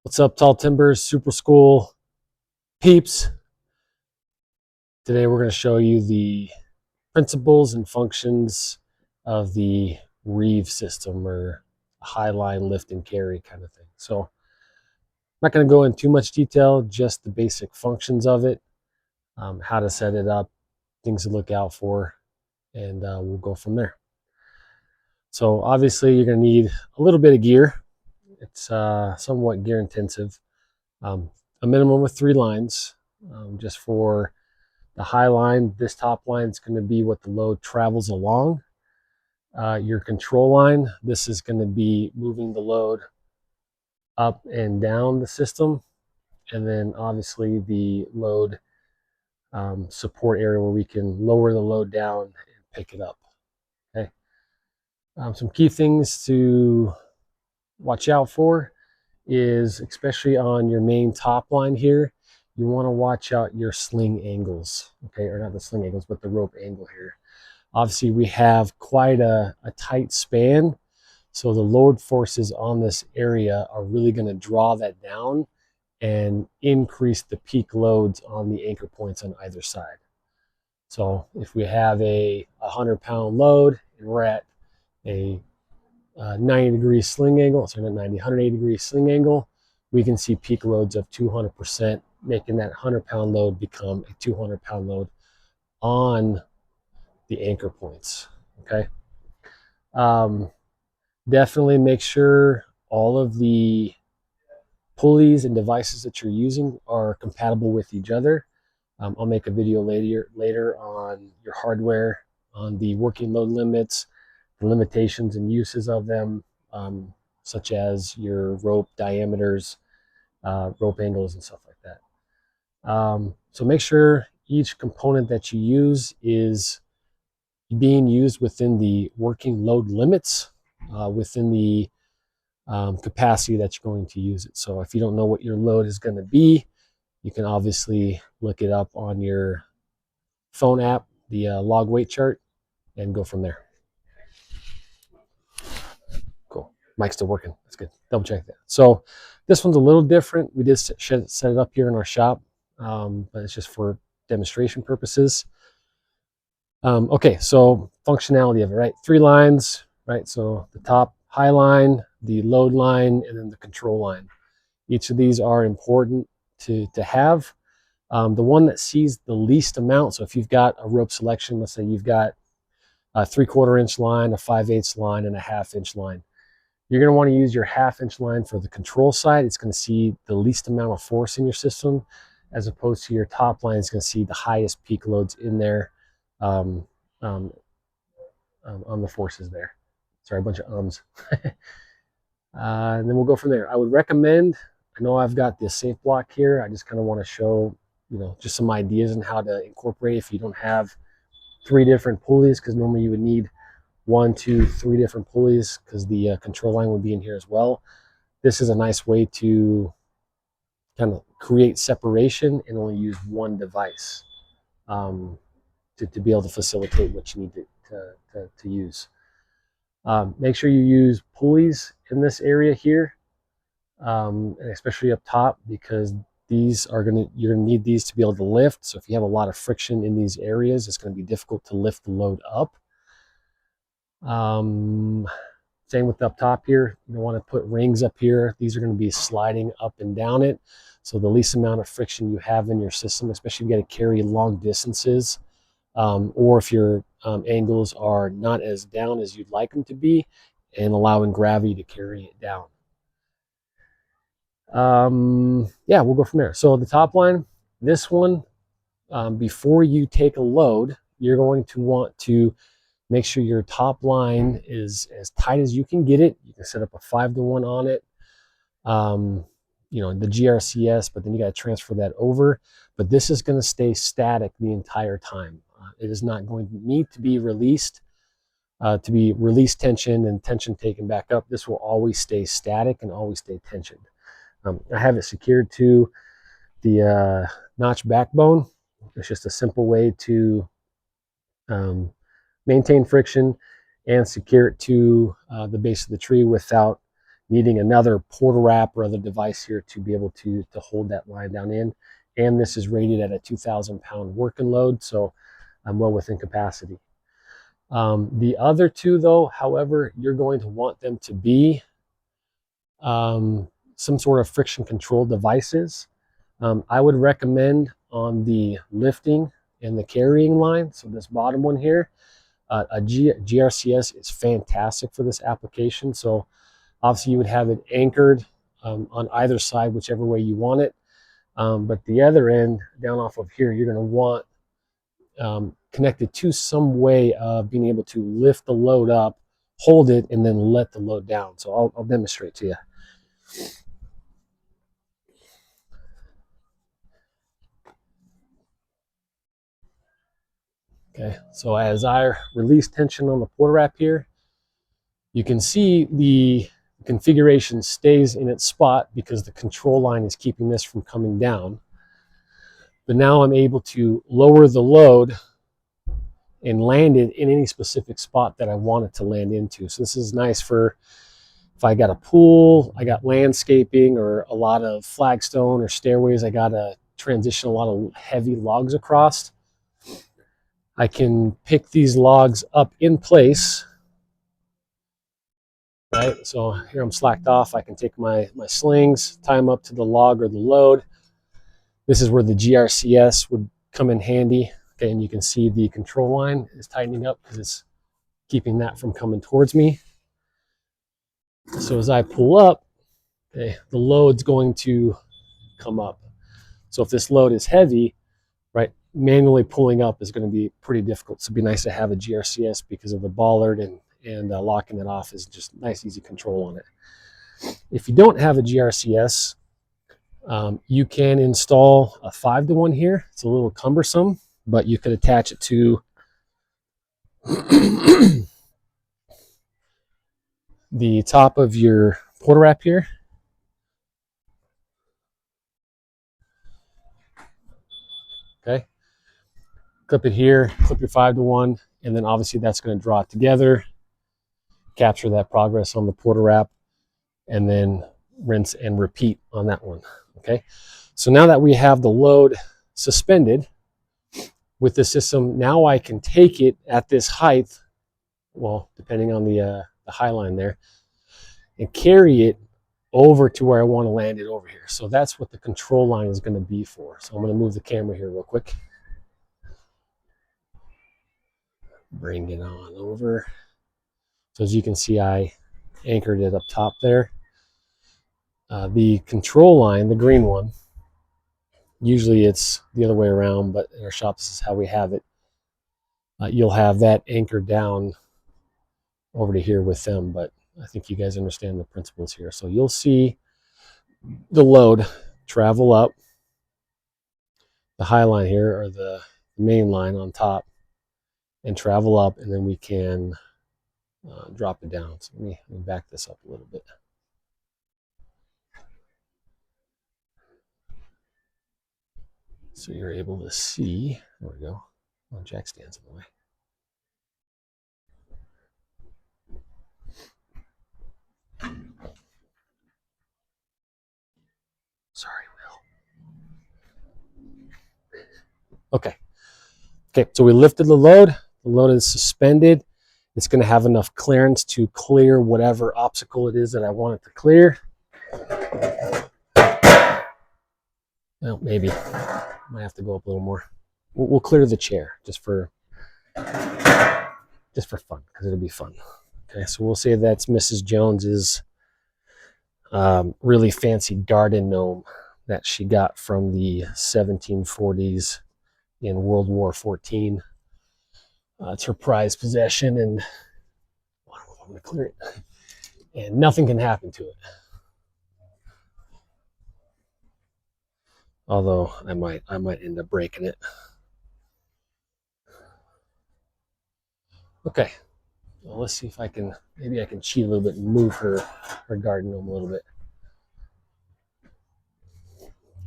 What's up, Tall Timbers, Super School peeps? Today we're going to show you the principles and functions of the reeve system, or high line lift and carry kind of thing. So I'm not going to go into too much detail, just the basic functions of it, how to set it up, things to look out for, and we'll go from there. So obviously you're going to need a little bit of gear. It's somewhat gear intensive. A minimum of 3 lines, just for the high line. This top line is going to be what the load travels along. Your control line, this is going to be moving the load up and down the system. And then obviously the load support area where we can lower the load down and pick it up. Okay. Some key things to watch out for is, especially on your main top line here, you want to watch out your sling angles, okay, or not the sling angles, but the rope angle here. Obviously, we have quite a tight span, so the load forces on this area are really going to draw that down and increase the peak loads on the anchor points on either side. So if we have a 100-pound load and we're at a 90-degree sling angle, so not 90, 180-degree sling angle, we can see peak loads of 200%, making that 100-pound load become a 200-pound load on the anchor points. Okay. Definitely make sure all of the pulleys and devices that you're using are compatible with each other. I'll make a video later on your hardware, on the working load limits, the limitations and uses of them, such as your rope diameters, rope angles, and stuff like that. So make sure each component that you use is being used within the working load limits, within the capacity that you're going to use it. So if you don't know what your load is going to be, you can obviously look it up on your phone app, the log weight chart, and go from there. Cool. Mic's still working. That's good. Double check that. So this one's a little different. We did set it up here in our shop, but it's just for demonstration purposes. Okay, so functionality of it, right? 3 lines, right? So the top high line, the load line, and then the control line. Each of these are important to have. The one that sees the least amount, so if you've got a rope selection, let's say you've got a 3/4 inch line, a 5/8 line, and a 1/2 inch line. You're going to want to use your 1/2 inch line for the control side. It's going to see the least amount of force in your system, as opposed to your top line. It's going to see the highest peak loads in there, on the forces there. Sorry, a bunch of ums. And then we'll go from there. I would recommend, I know I've got the safe block here. I just kind of want to show, just some ideas on how to incorporate if you don't have 3 different pulleys, because normally you would need 1, 2, 3 different pulleys, because the control line would be in here as well. This is a nice way to kind of create separation and only use one device, to be able to facilitate what you need to use. Make sure you use pulleys in this area here, and especially up top, because you're going to need these to be able to lift. So if you have a lot of friction in these areas, it's going to be difficult to lift the load up. Same with up top here. You don't want to put rings up here. These are going to be sliding up and down it. So the least amount of friction you have in your system, especially if you got to carry long distances, or if your angles are not as down as you'd like them to be, and allowing gravity to carry it down. Yeah, we'll go from there. So the top line, this one, before you take a load, you're going to want to make sure your top line is as tight as you can get it. You can set up a 5-to-1 on it. The GRCS, but then you got to transfer that over. But this is going to stay static the entire time. It is not going to need to be released, to be released tension and tension taken back up. This will always stay static and always stay tensioned. I have it secured to the notch backbone. It's just a simple way to maintain friction and secure it to the base of the tree without needing another porta wrap or other device here to be able to hold that line down in. And this is rated at a 2,000-pound working load, so I'm well within capacity. The other two, though, however, you're going to want them to be some sort of friction control devices. I would recommend on the lifting and the carrying line, so this bottom one here, GRCS is fantastic for this application. So obviously you would have it anchored on either side, whichever way you want it. But the other end, down off of here, you're going to want connected to some way of being able to lift the load up, hold it, and then let the load down. So I'll demonstrate to you. Okay, so as I release tension on the porta wrap here, you can see the configuration stays in its spot because the control line is keeping this from coming down. But now I'm able to lower the load and land it in any specific spot that I want it to land into. So this is nice for if I got a pool, I got landscaping or a lot of flagstone or stairways, I got to transition a lot of heavy logs across. I can pick these logs up in place, right? So here I'm slacked off. I can take my slings, tie them up to the log or the load. This is where the GRCS would come in handy. Okay, and you can see the control line is tightening up because it's keeping that from coming towards me. So as I pull up, okay, the load's going to come up. So if this load is heavy, right, manually pulling up is going to be pretty difficult. So it'd be nice to have a GRCS because of the bollard and locking it off is just nice, easy control on it. If you don't have a GRCS, you can install a 5-to-1 here. It's a little cumbersome, but you could attach it to the top of your porta wrap here. Okay, clip it here, clip your 5-to-1, and then obviously that's going to draw it together, capture that progress on the porta wrap, and then rinse and repeat on that one. Okay, so now that we have the load suspended with the system, now I can take it at this height, well, depending on the high line there, and carry it over to where I want to land it over here. So that's what the control line is going to be for. So I'm going to move the camera here real quick. Bring it on over. So as you can see, I anchored it up top there. The control line, the green one, usually it's the other way around, but in our shop, this is how we have it. You'll have that anchored down over to here with them, but I think you guys understand the principles here. So you'll see the load travel up the high line here, or the main line on top, and travel up, and then we can drop it down. So let me back this up a little bit. So you're able to see, there we go. Oh, jack stands in the way. Sorry, Will. Okay. Okay, so we lifted the load. The load is suspended. It's going to have enough clearance to clear whatever obstacle it is that I want it to clear. Well, maybe. Might have to go up a little more. We'll clear the chair just for fun, because it'll be fun. Okay, so we'll say that's Mrs. Jones's really fancy garden gnome that she got from the 1740s in World War XIV. It's her prized possession, and I don't know if I'm going to clear it. And nothing can happen to it. Although I might end up breaking it. Okay, well, let's see if I can, maybe I can cheat a little bit and move her garden gnome a little bit.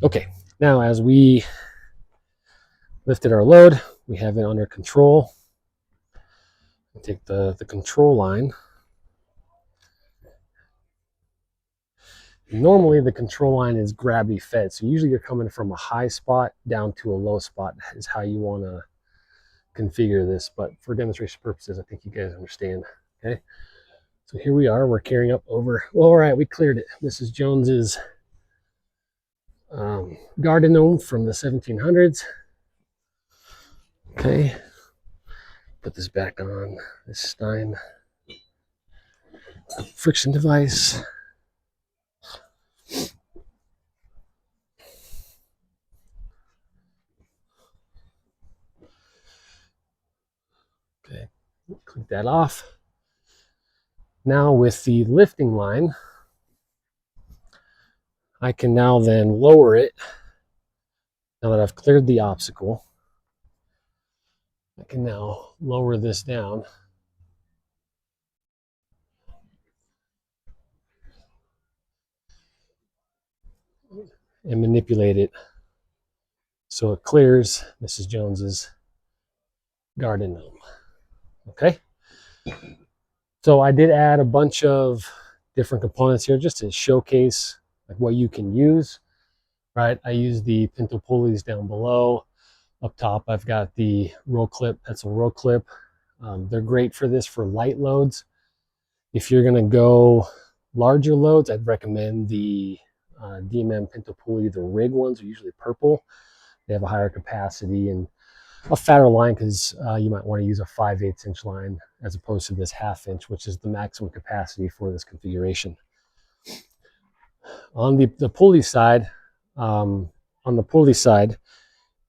Okay, now as we lifted our load, we have it under control. Take the control line, Normally the control line is gravity fed, so usually you're coming from a high spot down to a low spot is how you want to configure this, but for demonstration purposes I think you guys understand. Okay, so here we are, we're carrying up over, well, all right, we cleared it. Mrs. Jones's garden gnome from the 1700s. Okay, put this back on this Stein friction device. Okay, click that off. Now with the lifting line, I can now then lower it. Now that I've cleared the obstacle, I can now lower this down and manipulate it so it clears Mrs. Jones's garden gnome. Okay, so I did add a bunch of different components here just to showcase like what you can use. Right, I use the pinto pulleys down below. Up top, I've got the roll clip, pencil roll clip. They're great for this for light loads. If you're going to go larger loads, I'd recommend the DMM pinto pulley. The rig ones are usually purple. They have a higher capacity and a fatter line because you might want to use a 5/8 inch line as opposed to this 1/2 inch, which is the maximum capacity for this configuration. On the pulley side,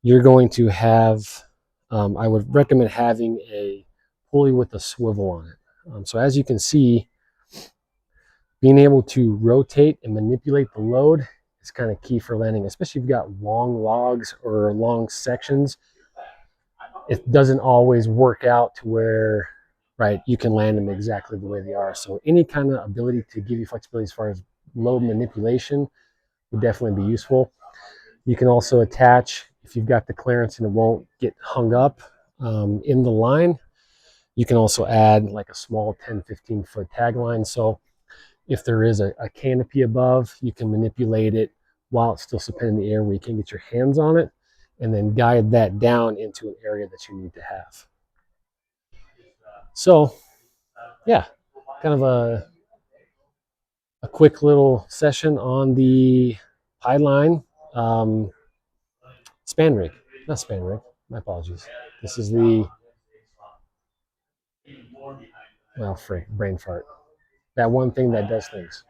you're going to have, I would recommend having a pulley with a swivel on it. So as you can see, being able to rotate and manipulate the load is kind of key for landing, especially if you've got long logs or long sections. It doesn't always work out to where, right, you can land them exactly the way they are. So any kind of ability to give you flexibility as far as load manipulation would definitely be useful. You can also attach, if you've got the clearance and it won't get hung up in the line, you can also add like a small 10-15 foot tag line. So if there is a canopy above, you can manipulate it while it's still suspended in the air where you can get your hands on it and then guide that down into an area that you need to have. So yeah, kind of a quick little session on the Highline span rig. Not span rig, my apologies. This is the, well, frick, brain fart. That one thing that does things.